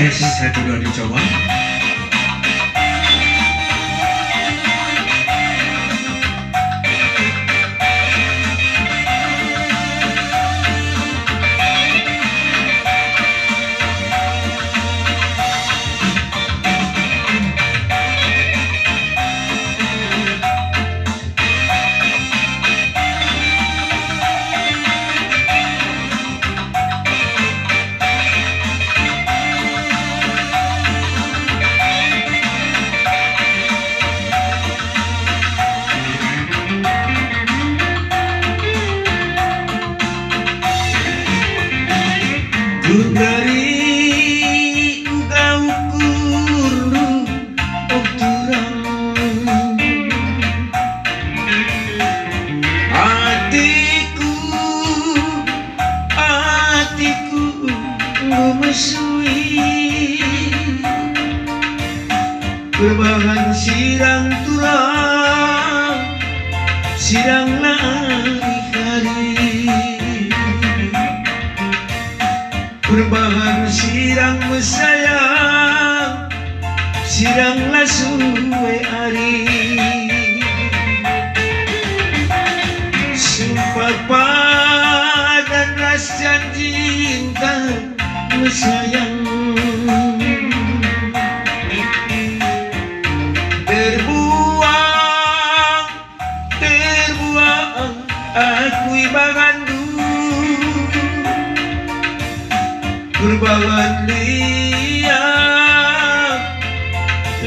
tes satu dua dicoba. Dari engkau kurung obturan hatiku memesui berbahan sirang turang sirang hari-hari berbahan sirang mesayang sirang suwe hari sumpah padan ras janji mesayang terbuang aku ibagandu berbahan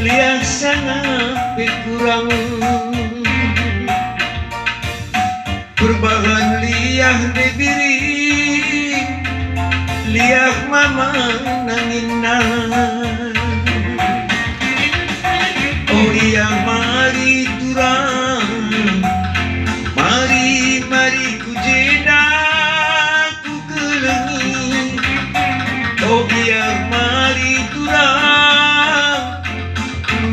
liang sangat kurang berbahan liah debiri liah mama nangina oh iya mari turang mari ku jeda ku kelengi oh iya mari turang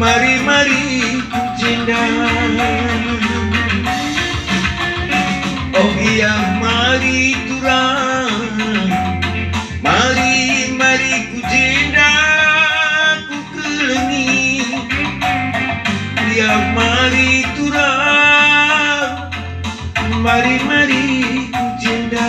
mari ku jeda oh iya mari turang mari ku jeda ku kelengi iya mari turang mari ku jeda.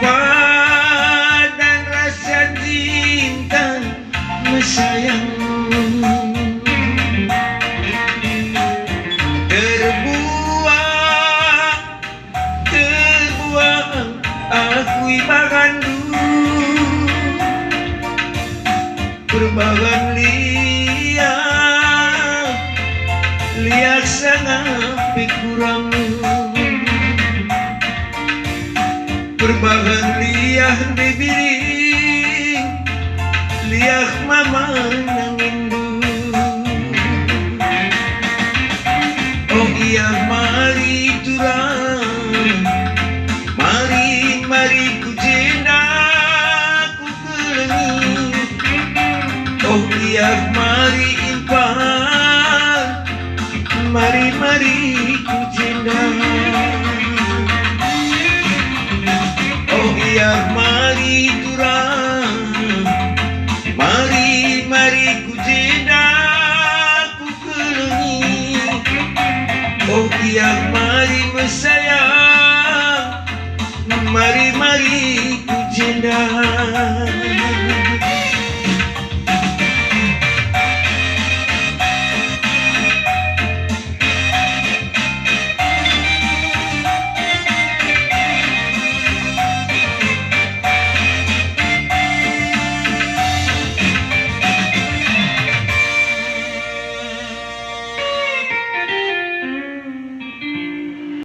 Padan rasa cinta mesayang terbuang aku ibagandu berbahan liak sangat kurang berbahan liah bibiri liah mama nangindu oh iya mari turang mari ku jeda ku kelengi iyah mari turang, mari ku jeda ku kelengi. Oh iyah mari mesayang, mari ku jeda.